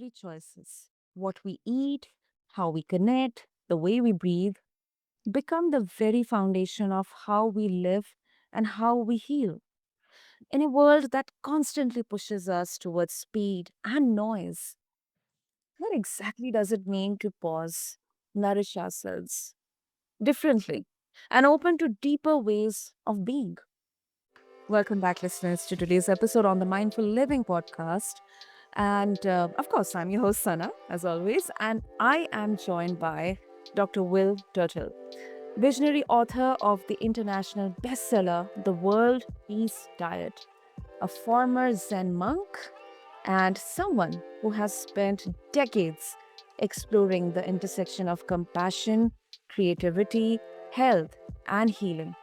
ordinary choices, what we eat, how we connect, the way we breathe, become the very foundation of how we live and how we heal. In a world that constantly pushes us towards speed and noise, what exactly does it mean to pause, nourish ourselves differently, and open to deeper ways of being? Welcome back, listeners, to today's episode on the Mindful Living podcast. And of course, I'm your host, Sana, as always, and I am joined by Dr. Will Tuttle, visionary author of the international bestseller, The World Peace Diet, a former Zen monk, and someone who has spent decades exploring the intersection of compassion, creativity, health, and healing.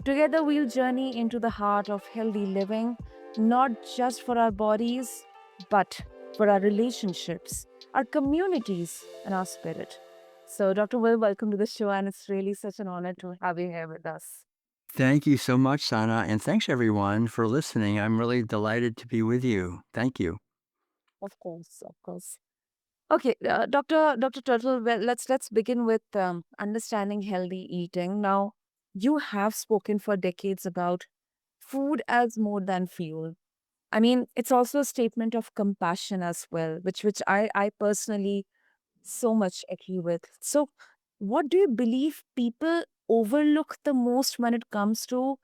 Together, we'll journey into the heart of healthy living, not just for our bodies, but for our relationships, our communities, and our spirit. So, Dr. Will, welcome to the show, and it's really such an honor to have you here with us. Thank you so much, Sana, and thanks everyone for listening. I'm really delighted to be with you. Thank you. Of course, of course. Okay, Dr. Turtle. Well, let's begin with understanding healthy eating. Now, you have spoken for decades about food as more than fuel. I mean, it's also a statement of compassion as well, which I personally so much agree with. So, what do you believe people overlook the most when it comes to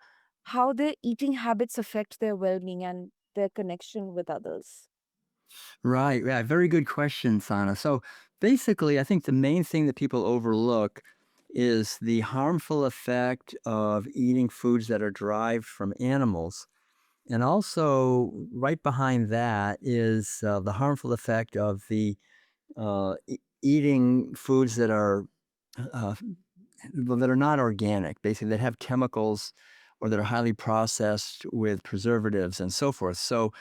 how their eating habits affect their well-being and their connection with others? Right. Yeah. Very good question, Sana. So basically, I think the main thing that people overlook is the harmful effect of eating foods that are derived from animals. And also, right behind that is the harmful effect of the eating foods uh, that are not organic, basically that have chemicals or that are highly processed with preservatives and so forth. So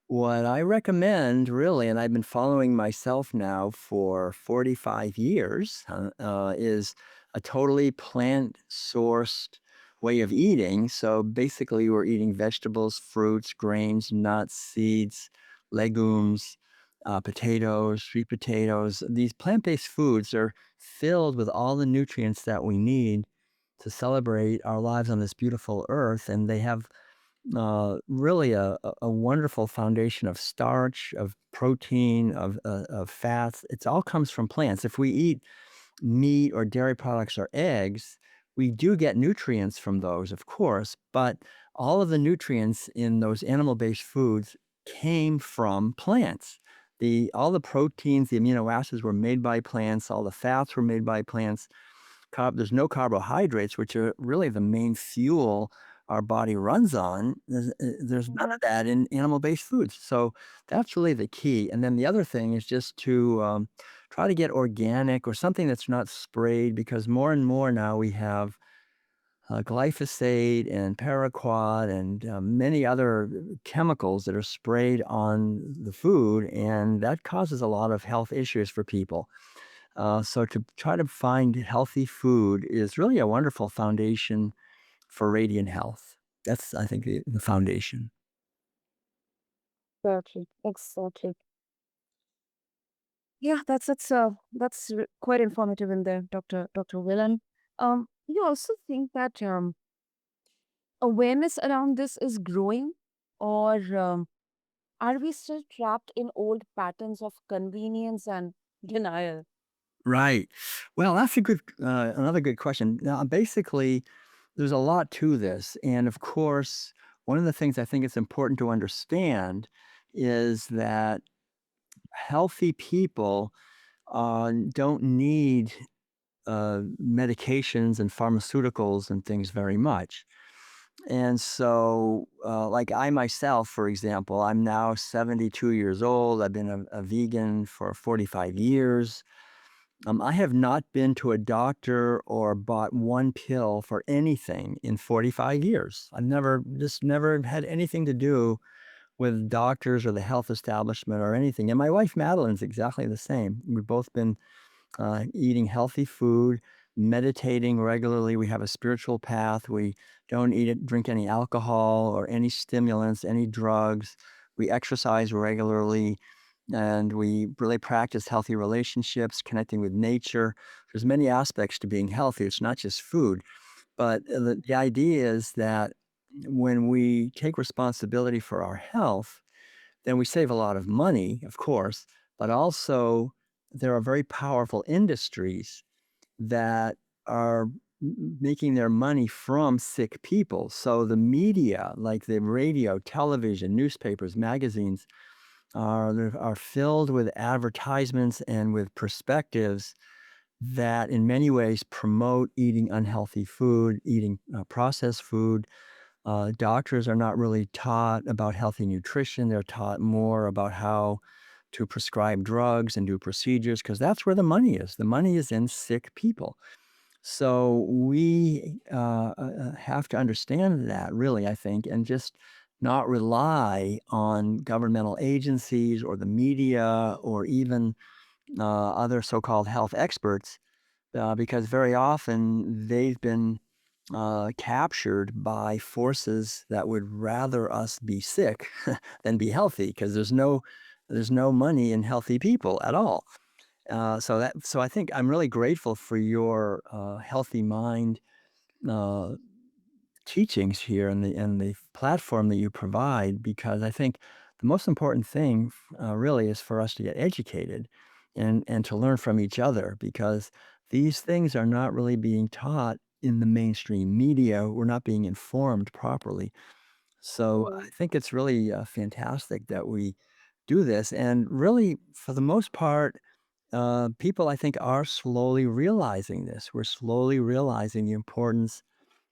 what I recommend really, and I've been following myself now for 45 years, is a totally plant sourced way of eating. So basically, we're eating vegetables, fruits, grains, nuts, seeds, legumes, potatoes, sweet potatoes. These plant based foods are filled with all the nutrients that we need to celebrate our lives on this beautiful earth. And they have really a wonderful foundation of starch, of protein, of fats. It all comes from plants. If we eat meat or dairy products or eggs, we do get nutrients from those, of course, but all of the nutrients in those animal-based foods came from plants. All the proteins, the amino acids were made by plants, all the fats were made by plants. There's no carbohydrates, which are really the main fuel our body runs on. There's none of Mhm. that in animal-based foods. So that's really the key. And then the other thing is just to try to get organic or something that's not sprayed, because more and more now we have glyphosate and paraquat and many other chemicals that are sprayed on the food, and that causes a lot of health issues for people. So to try to find healthy food is really a wonderful foundation for radiant health. That's, I think, the foundation. Exactly. Exactly. Yeah, that's quite informative in there, Dr. Willen. You also think that awareness around this is growing, or are we still trapped in old patterns of convenience and denial? Right. Well, that's another good question. Now, basically, there's a lot to this, and of course, one of the things I think it's important to understand is that healthy people don't need medications and pharmaceuticals and things very much. And so, like I myself, for example, I'm now 72 years old. I've been a vegan for 45 years. I have not been to a doctor or bought one pill for anything in 45 years. I've never had anything to do with doctors or the health establishment or anything. And my wife Madeline's exactly the same. We've both been eating healthy food, meditating regularly. We have a spiritual path. We don't drink any alcohol or any stimulants, any drugs. We exercise regularly. and we really practice healthy relationships, connecting with nature. There's many aspects to being healthy. It's not just food, but the idea is that when we take responsibility for our health, then we save a lot of money, of course, but also there are very powerful industries that are making their money from sick people. So the media, like the radio, television, newspapers, magazines, are filled with advertisements and with perspectives that, in many ways, promote eating unhealthy food, eating processed food. Doctors are not really taught about healthy nutrition. They're taught more about how to prescribe drugs and do procedures because that's where the money is. The money is in sick people. So we have to understand that, really, I think, and just not rely on governmental agencies or the media or even other so called health experts because very often they've been captured by forces that would rather us be sick than be healthy because there's no money in healthy people at all. So I think I'm really grateful for your healthy mind uh, teachings here and the platform that you provide because I think the most important thing really is for us to get educated and to learn from each other because these things are not really being taught in the mainstream media. We're not being informed properly. So I True. think it's really fantastic that we do this. And really, for the most part, people I think are slowly realizing this. We're slowly realizing the importance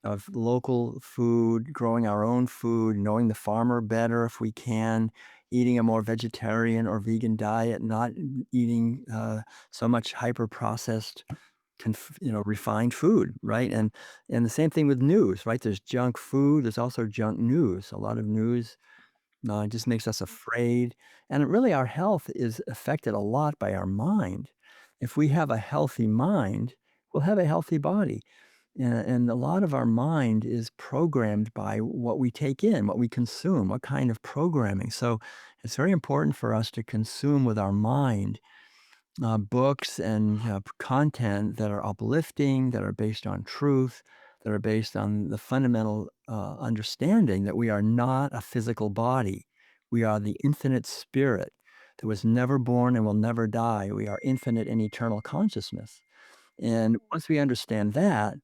of local food, growing our own food, knowing the farmer better if we can, eating a more vegetarian or vegan diet, not eating so much hyper processed, refined food, right? And the same thing with news, right? There's junk food. There's also junk news. A lot of news it just makes us afraid. And really, our health is affected a lot by our mind. If we have a healthy mind, we'll have a healthy body. And a lot of our mind is programmed by what we take in, what we consume, what kind of programming. So it's very important for us to consume with our mind books and content that are uplifting, that are based on truth, that are based on the fundamental understanding that we are not a physical body. We are the infinite spirit that was never born and will never die. We are infinite and eternal consciousness. And once we understand that,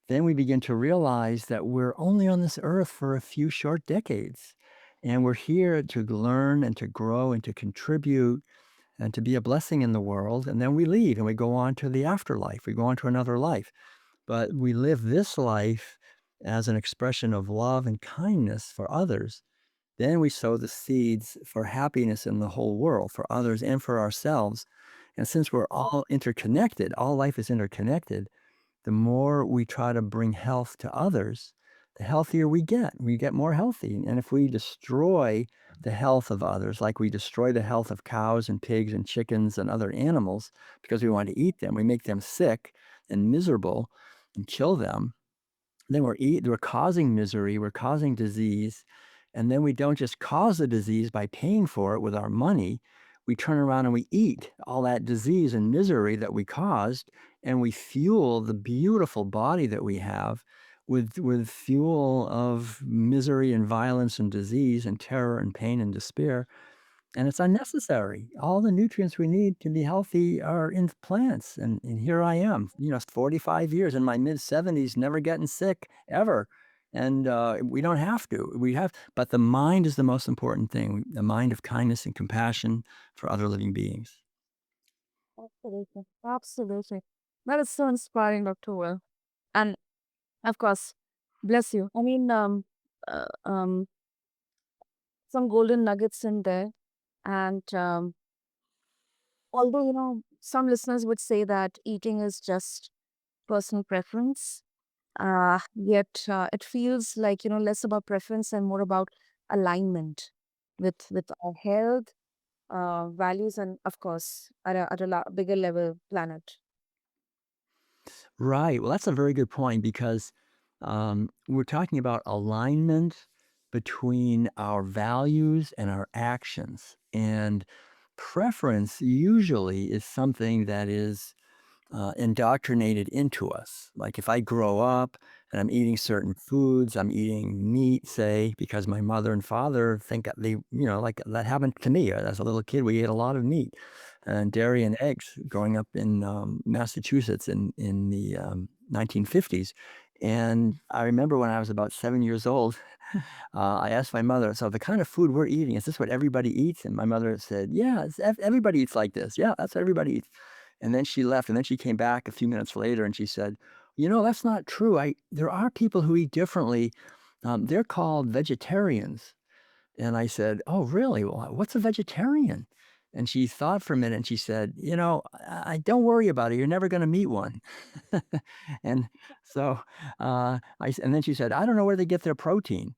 then we begin to realize that we're only on this earth for a few short decades. And we're here to learn and to grow and to contribute and to be a blessing in the world. And then we leave and we go on to the afterlife. We go on to another life. But we live this life as an expression of love and kindness for others. Then we sow the seeds for happiness in the whole world, for others and for ourselves. And since we're all interconnected, all life is interconnected, the more we try to bring health to others, the healthier we get. We get more healthy. And if we destroy the health of others, like we destroy the health of cows and pigs and chickens and other animals because we want to eat them, we make them sick and miserable and kill them, then we're causing misery, we're causing disease, and then we don't just cause the disease by paying for it with our money. We turn around and we eat all that disease and misery that we caused, and we fuel the beautiful body that we have with fuel of misery and violence and disease and terror and pain and despair. And it's unnecessary. All the nutrients we need to be healthy are in plants. And here I am, 45 years in my mid 70s, never getting sick ever. And we don't have to. But the mind is the most important thing, the mind of kindness and compassion for other living beings. Absolutely. Absolutely. That is so inspiring, Dr. Will. And of course, bless you. I mean, uh, um, some golden nuggets in there. And although, some listeners would say that eating is just personal preference, yet it feels like, less about preference and more about alignment with our health, values, and of course, at a bigger level, planet. Right. Well, that's a very good point because we're talking about alignment between our values and our actions. And preference usually is something that is indoctrinated into us. Like if I grow up and I'm eating certain foods, I'm eating meat, say, because my mother and father think that like that happened to me as a little kid. We ate a lot of meat and dairy and eggs growing up in Massachusetts in the 1950s. And I remember when I was about 7 years old, I asked my mother, "So the kind of food we're eating, is this what everybody eats?" And my mother said, "Yeah, everybody eats like this. Yeah, that's what everybody eats." And then she left, and then she came back a few minutes later, and she said, That's not true. I There are people who eat differently. They're called vegetarians." And I said, "Oh, really? Well, what's a vegetarian?" And she thought for a minute, and she said, I don't worry about it. You're never going to meet one." And so, and then she said, "I don't know where they get their protein."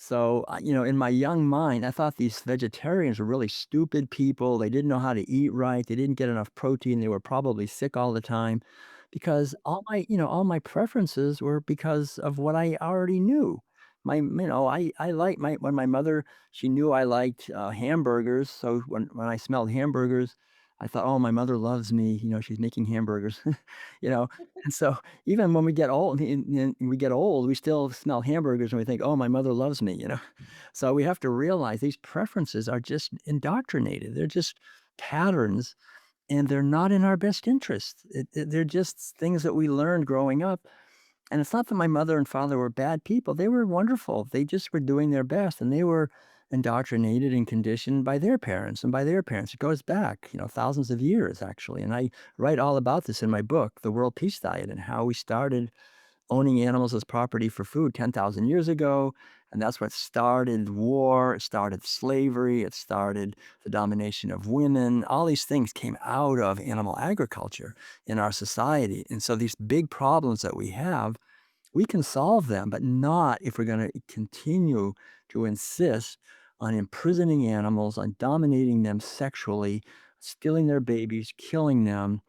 So, in my young mind, I thought these vegetarians were really stupid people. They didn't know how to eat right. They didn't get enough protein. They were probably sick all the time because all my preferences were because of what I already knew. I like when my mother, she knew I liked hamburgers. So when I smelled hamburgers, I thought, "Oh, my mother loves me. She's making hamburgers." you know, and so even when we get old, we still smell hamburgers and we think, "Oh, my mother loves me." So we have to realize these preferences are just indoctrinated. They're just patterns, and they're not in our best interest. They're just things that we learned growing up. And it's not that my mother and father were bad people. They were wonderful. They just were doing their best, and they were indoctrinated and conditioned by their parents and by their parents. It goes back, thousands of years actually. And I write all about this in my book, The World Peace Diet, and how we started owning animals as property for food 10,000 years ago. And that's what started war, it started slavery, it started the domination of women. All these things came out of animal agriculture in our society. And so these big problems that we can solve them, but not if we're going to continue to insist on imprisoning animals, on dominating them sexually, stealing their babies, killing them,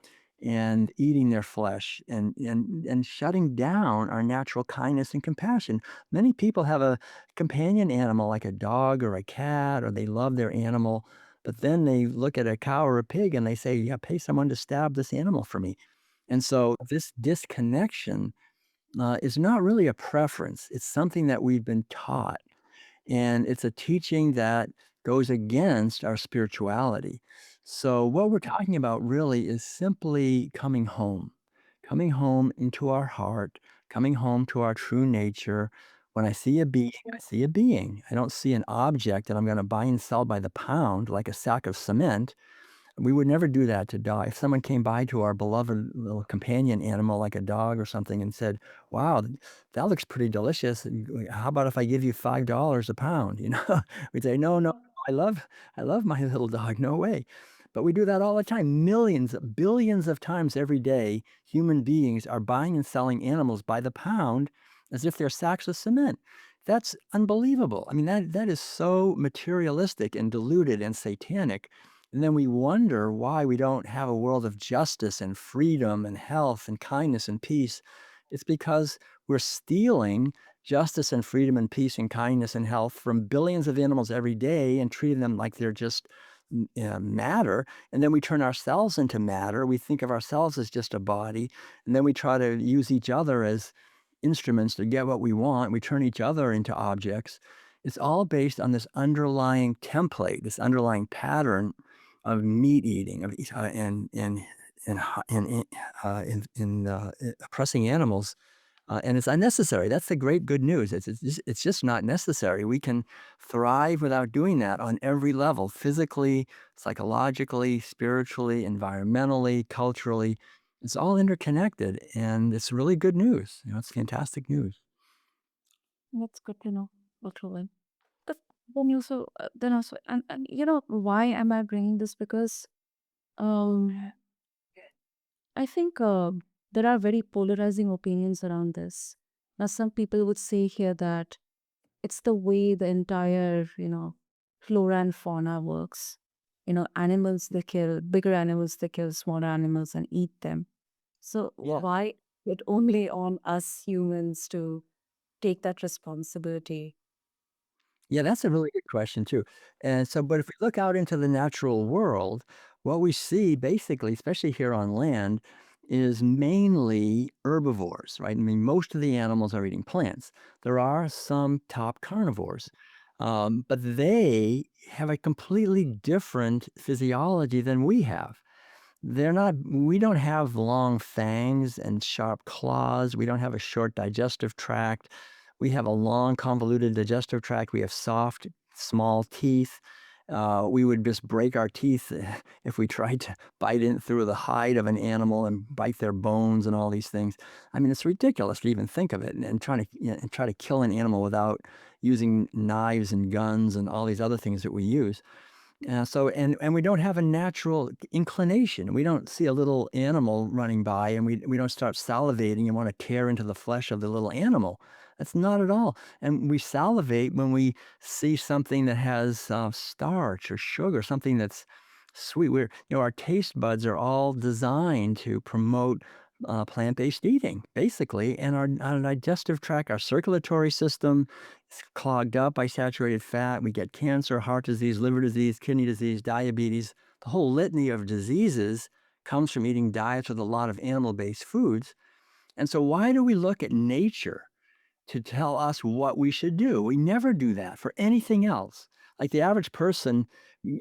and eating their flesh, and shutting down our natural kindness and compassion. Many people have a companion animal like a dog or a cat, or they love their animal, but then they look at a cow or a pig and they say, "Yeah, pay someone to stab this animal for me." And so this disconnection is not really a preference. It's something that we've been taught, and it's a teaching that goes against our spirituality. So, what we're talking about really is simply coming home into our heart, coming home to our true nature. When I see a being, I see a being. I don't see an object that I'm going to buy and sell by the pound like a sack of cement. We would never do that to dog. If someone came by to our beloved little companion animal like a dog or something and said, "Wow, that looks pretty delicious. How about if I give you $5 a pound?" We'd say, "No, no, I love my little dog. No way." But we do that all the time. Millions, billions of times every day, human beings are buying and selling animals by the pound as if they're sacks of cement. That's unbelievable. I mean, that is so materialistic and deluded and satanic, and then we wonder why we don't have a world of justice and freedom and health and kindness and peace. It's because we're stealing justice and freedom and peace and kindness and health from billions of animals every day and treating them like they're just matter. And then we turn ourselves into matter. We think of ourselves as just a body. And then we try to use each other as instruments to get what we want. We turn each other into objects. It's all based on this underlying template, this underlying pattern of meat eating, of oppressing animals, and it's unnecessary. That's the great good news. It's just not necessary. We can thrive without doing that on every level: physically, psychologically, spiritually, environmentally, culturally. It's all interconnected, and it's really good news. It's fantastic news. That's good to know, actually. But then also, and why am I bringing this? Because um, I think there are very polarizing opinions around this. Now, some people would say here that it's the way the entire, flora and fauna works. Animals they kill, bigger animals they kill smaller animals and eat them. So Yeah. why it only on us humans to take that responsibility? Yeah, that's a really good question too. And so, but if we look out into the natural world, what we see basically, especially here on land, is mainly herbivores, right? I mean, most of the animals are eating plants. There are some top carnivores, but they have a completely different physiology than we have. They're not We don't have long fangs and sharp claws. We don't have a short digestive tract. We have a long, convoluted digestive tract. We have soft, small teeth. We would just break our teeth if we tried to bite in through the hide of an animal and bite their bones and all these things. I mean, it's ridiculous to even think of it and trying to and try to kill an animal without using knives and guns and all these other things that we use. So we don't have a natural inclination. We don't see a little animal running by and we don't start salivating and want to tear into the flesh of the little animal. That's not at all. And we salivate when we see something that has starch or sugar, something that's sweet. Our taste buds are all designed to promote plant-based eating, basically, and our digestive tract, our circulatory system is clogged up by saturated fat. We get cancer, heart disease, liver disease, kidney disease, diabetes. The whole litany of diseases comes from eating diets with a lot of animal-based foods. And so why do we look at nature to tell us what we should do? We never do that for anything else. Like the average person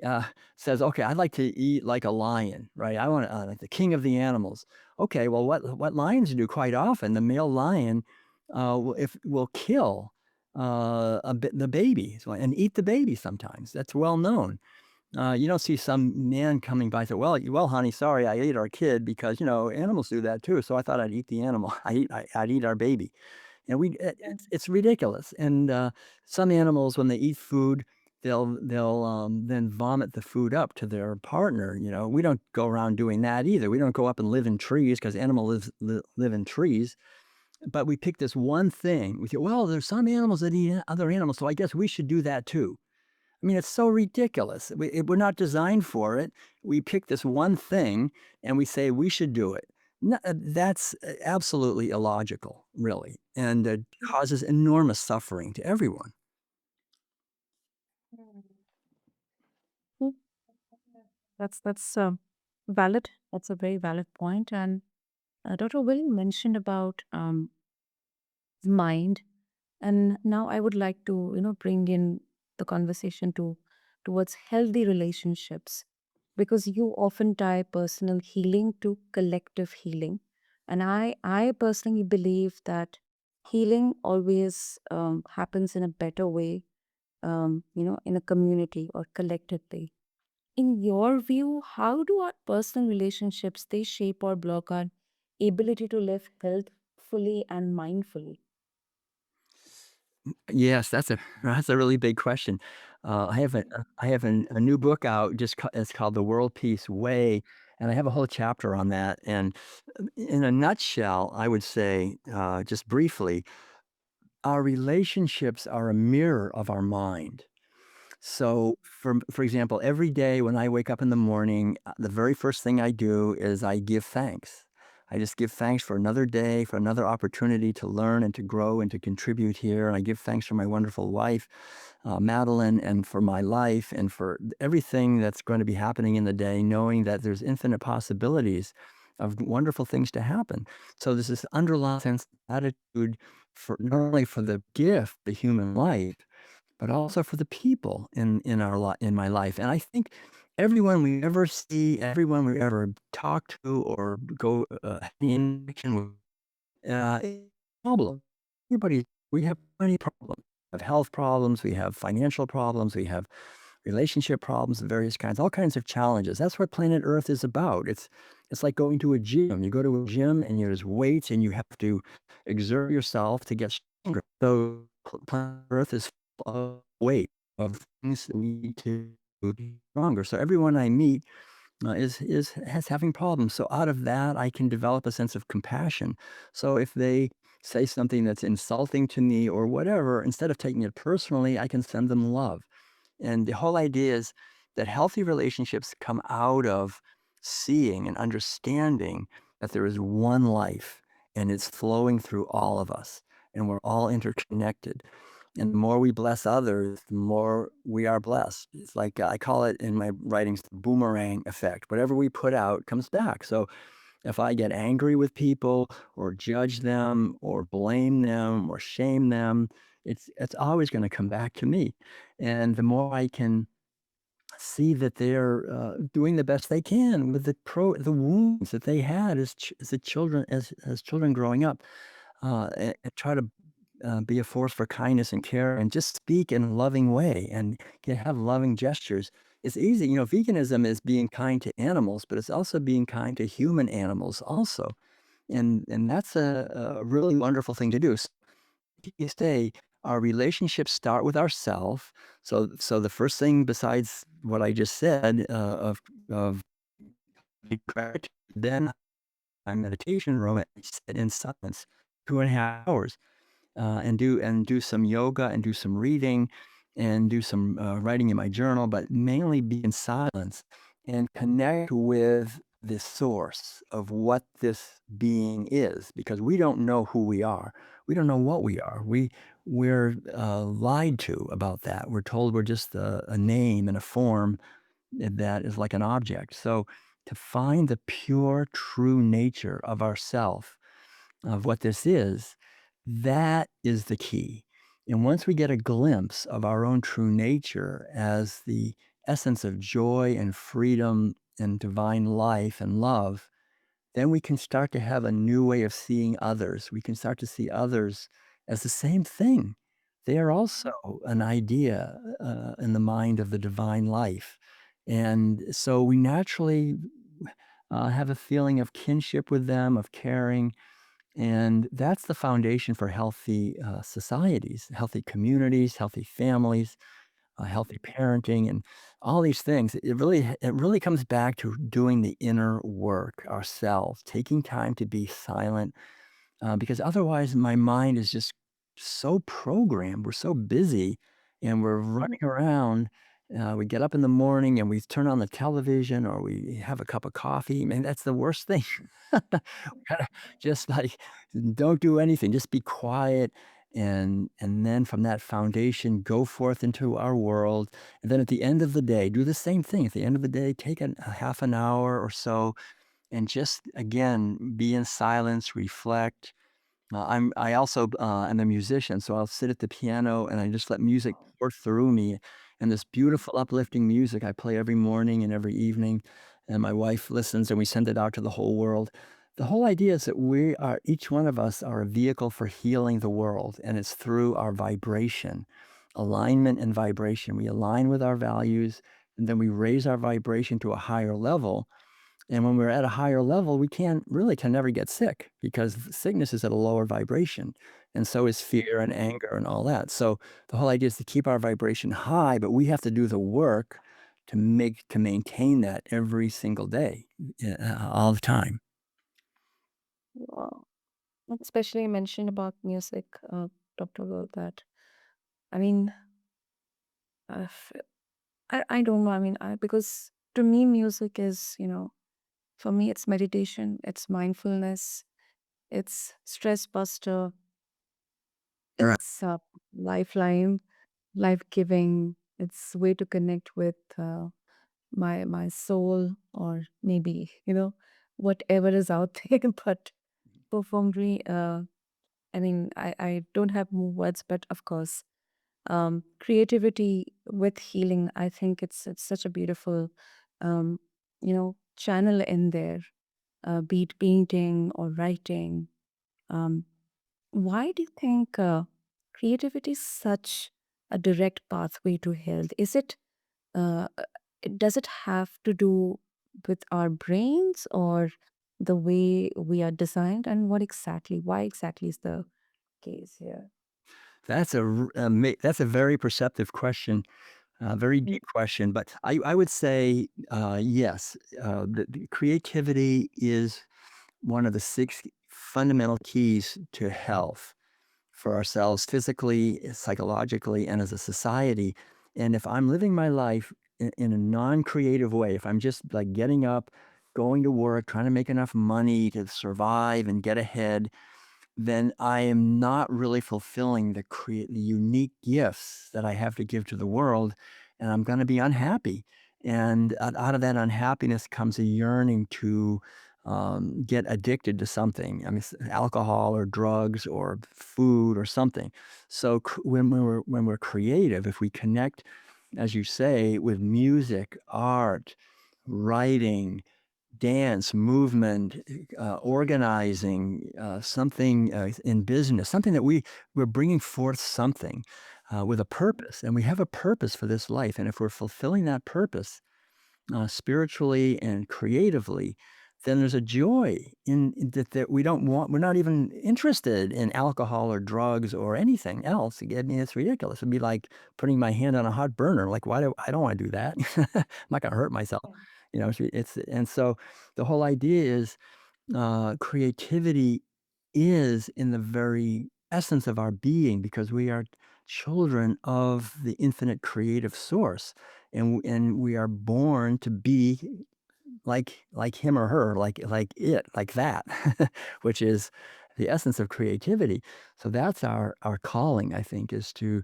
uh, says, "Okay, I'd like to eat like a lion, right? I want like the king of the animals." Okay, well, what lions do quite often, the male lion, will kill the baby and eat the baby. Sometimes that's well known. You don't see some man coming by and say, "Well, honey, sorry, I ate our kid because animals do that too. So I thought I'd eat the animal. I'd eat our baby." And it's ridiculous, and, some animals, when they eat food, they'll then vomit the food up to their partner, We don't go around doing that either. We don't go up and live in trees because animals live in trees, but we pick this one thing. We say, "Well, there's some animals that eat other animals, so I guess we should do that too." I mean, it's so ridiculous. We're not designed for it. We pick this one thing and we say we should do it. No, that's absolutely illogical, really, and causes enormous suffering to everyone. Mm. That's valid. That's a very valid point. And Dr. Will mentioned about mind. And now I would like to, bring in the conversation towards healthy relationships because you often tie personal healing to collective healing. And I personally believe that healing always happens in a better way, in a community or collectively. In your view, how do our personal relationships they shape or block our ability to live healthfully and mindfully? Yes, that's a really big question. I have a new book out. It's called The World Peace Way, and I have a whole chapter on that. And in a nutshell, I would say, just briefly, our relationships are a mirror of our mind. So, for example, every day when I wake up in the morning, the very first thing I do is I give thanks. I just give thanks for another day, for another opportunity to learn and to grow and to contribute here. And I give thanks for my wonderful wife, Madeline, and for my life and for everything that's going to be happening in the day, knowing that there's infinite possibilities of wonderful things to happen. So there's this underlying sense of attitude for not only for the gift, the human life, but also for the people in my life. And I think everyone we ever see, everyone we ever talk to or go in connection with, is a problem. Everybody, we have many problems. We have health problems, we have financial problems, we have relationship problems of various kinds, all kinds of challenges. That's what planet Earth is about. It's like going to a gym. You go to a gym and there's weights and you have to exert yourself to get stronger. So planet Earth is full of weight of things that we need to be stronger. So everyone I meet is has having problems. So out of that, I can develop a sense of compassion. So if they say something that's insulting to me or whatever, instead of taking it personally, I can send them love. And the whole idea is that healthy relationships come out of seeing and understanding that there is one life and it's flowing through all of us and we're all interconnected. And the more we bless others, the more we are blessed. It's like I call it in my writings the boomerang effect. Whatever we put out comes back. So if I get angry with people or judge them or blame them or shame them, it's always going to come back to me. And the more I can see that they're doing the best they can with the wounds that they had as the children as children growing up, and try to be a force for kindness and care and just speak in a loving way and can have loving gestures. It's easy, veganism is being kind to animals, but it's also being kind to human animals also. And that's a really wonderful thing to do. So you say our relationships start with ourself. So the first thing besides what I just said of gratitude, then my meditation room, I sit in silence 2.5 hours and do some yoga and do some reading and do some writing in my journal, but mainly be in silence and connect with the source of what this being is, because we don't know who we are. We don't know what we are. We're lied to about that. We're told we're just a name and a form that is like an object. So to find the pure, true nature of ourself, of what this is, that is the key. And once we get a glimpse of our own true nature as the essence of joy and freedom and divine life and love, then we can start to have a new way of seeing others. We can start to see others as the same thing. They are also an idea in the mind of the divine life. And so we naturally have a feeling of kinship with them, of caring, and that's the foundation for healthy societies, healthy communities, healthy families, healthy parenting, and all these things. It really comes back to doing the inner work ourselves, taking time to be silent, because otherwise my mind is just so programmed. We're so busy and we're running around. We get up in the morning and we turn on the television or we have a cup of coffee. Man, that's the worst thing. We gotta just like don't do anything. Just be quiet, and then from that foundation, go forth into our world. And then at the end of the day, do the same thing. At the end of the day, take a half an hour or so and just again be in silence, reflect. I also am a musician, so I'll sit at the piano and I just let music pour through me. And this beautiful, uplifting music I play every morning and every evening. And my wife listens and we send it out to the whole world. The whole idea is that each one of us are a vehicle for healing the world. And it's through our vibration, alignment and vibration. We align with our values and then we raise our vibration to a higher level, and when we're at a higher level, we can never get sick because sickness is at a lower vibration. And so is fear and anger and all that. So the whole idea is to keep our vibration high, but we have to do the work to maintain that every single day, all the time. Wow. Especially you mentioned about music, Dr. Will, that I mean, I, f- I don't know. I mean, because to me, music is, for me, it's meditation, it's mindfulness, it's stress buster, Right. it's lifeline, life giving. It's way to connect with my soul, or maybe whatever is out there. But profoundly, I mean, I don't have more words, but of course, creativity with healing. I think it's such a beautiful, channel in there. Be it painting or writing. Um, why do you think creativity is such a direct pathway to health? Is it does it have to do with our brains or the way we are designed, and why exactly is the case here? That's a very perceptive question, a very Mm. deep question. But I would say yes, the creativity is one of the six fundamental keys to health for ourselves physically, psychologically, and as a society. And if I'm living my life in a non creative way, if I'm just like getting up, going to work, trying to make enough money to survive and get ahead, then I am not really fulfilling the unique gifts that I have to give to the world, and I'm gonna be unhappy. And out of that unhappiness comes a yearning to, get addicted to something. I mean, alcohol or drugs or food or something. So when we're creative, if we connect, as you say, with music, art, writing, dance, movement, organizing, something in business, something that we're bringing forth something with a purpose, and we have a purpose for this life. And if we're fulfilling that purpose spiritually and creatively, then there's a joy in that we don't want. We're not even interested in alcohol or drugs or anything else. I mean, it's ridiculous. It'd be like putting my hand on a hot burner. Like, why do I don't want to do that? I'm not going to hurt myself. It's and so the whole idea is creativity is in the very essence of our being because we are children of the infinite creative source, and we are born to be like him or her, like that, which is the essence of creativity. So that's our calling, I think, is to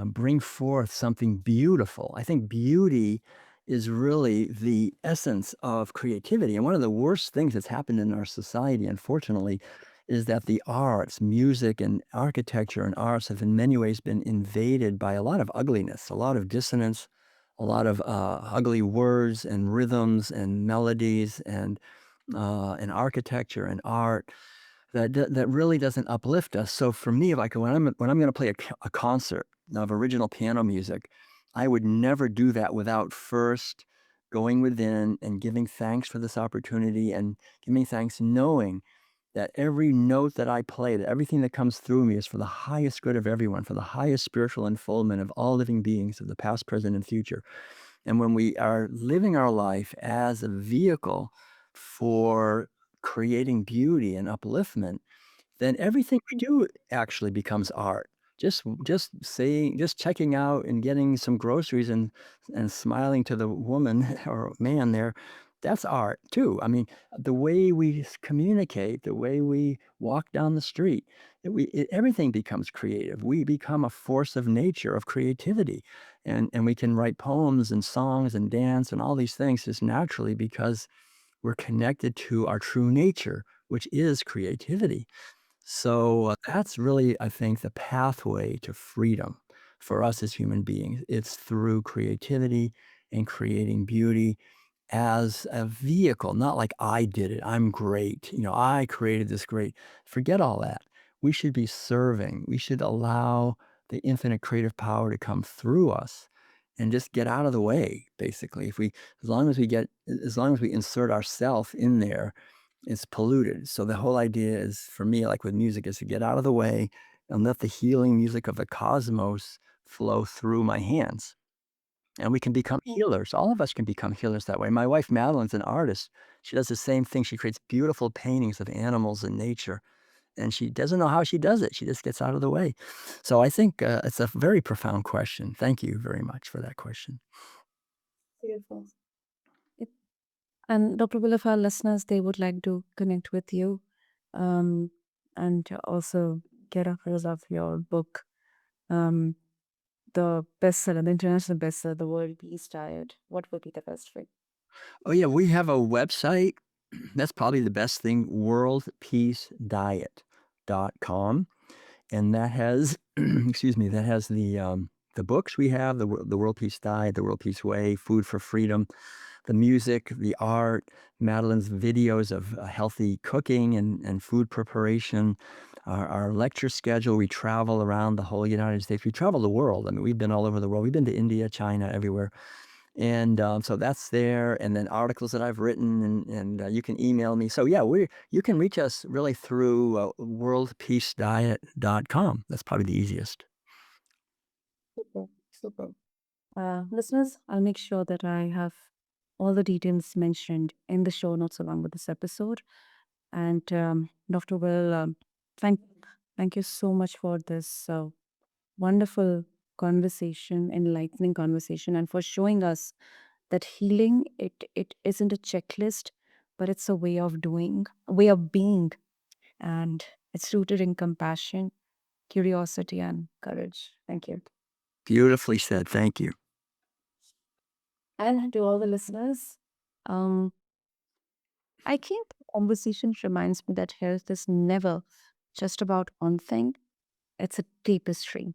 bring forth something beautiful. I think beauty is really the essence of creativity. And one of the worst things that's happened in our society, unfortunately, is that the arts, music and architecture and arts have in many ways been invaded by a lot of ugliness, a lot of dissonance, a lot of ugly words and rhythms and melodies and architecture and art that really doesn't uplift us. So for me, if I could, when I'm going to play a concert of original piano music, I would never do that without first going within and giving thanks for this opportunity and giving thanks, knowing that every note that I play, that everything that comes through me is for the highest good of everyone, for the highest spiritual unfoldment of all living beings of the past, present, and future. And when we are living our life as a vehicle for creating beauty and upliftment, then everything we do actually becomes art. Just checking out and getting some groceries and smiling to the woman or man there, that's art too. I mean, the way we communicate, the way we walk down the street, everything becomes creative. We become a force of nature, of creativity, and we can write poems and songs and dance and all these things just naturally because we're connected to our true nature, which is creativity. So, that's really, I think, the pathway to freedom for us as human beings. It's through creativity and creating beauty as a vehicle, not like I did it. I'm great. I created this great. Forget all that. We should be serving. We should allow the infinite creative power to come through us and just get out of the way, basically. As long as we insert ourself in there, it's polluted. So the whole idea is for me, like with music, is to get out of the way and let the healing music of the cosmos flow through my hands. And we can become healers. All of us can become healers that way. My wife, Madeline's an artist. She does the same thing. She creates beautiful paintings of animals and nature. And she doesn't know how she does it. She just gets out of the way. So I think it's a very profound question. Thank you very much for that question. Beautiful. It- And Dr. Will, if our listeners, they would like to connect with you um, and to also get a hold of your book, um, the bestseller, the international bestseller, The World Peace Diet, what would be the best way? Oh, yeah. We have a website. That's probably the best thing, worldpeacediet.com. And that has, excuse me, that has the books we have, the World Peace Diet, the World Peace Way, Food for Freedom, the music, the art, Madeline's videos of healthy cooking and food preparation, our lecture schedule. We travel around the whole United States. We travel the world. I mean, we've been all over the world. We've been to India, China, everywhere. And so that's there. And then articles that I've written, and you can email me. So yeah, you can reach us really through worldpeacediet.com. That's probably the easiest. Super, super. Listeners, I'll make sure that I have all the details mentioned in the show notes along with this episode. And Dr. Will, thank you so much for this wonderful conversation, enlightening conversation, and for showing us that healing it isn't a checklist, but it's a way of doing, a way of being. And It's rooted in compassion, curiosity, and courage. Thank you. Beautifully said. Thank you. And to all the listeners, um, I think the conversation reminds me that health is never just about one thing, it's a tapestry.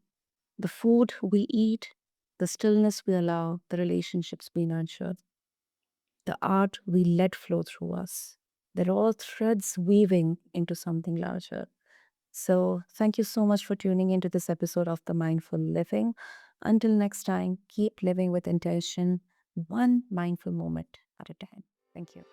The food we eat, the stillness we allow, the relationships we nurture, the art we let flow through us. They're all threads weaving into something larger. So, thank you so much for tuning into this episode of The Mindful Living. Until next time, keep living with intention, one mindful moment at a time. Thank you.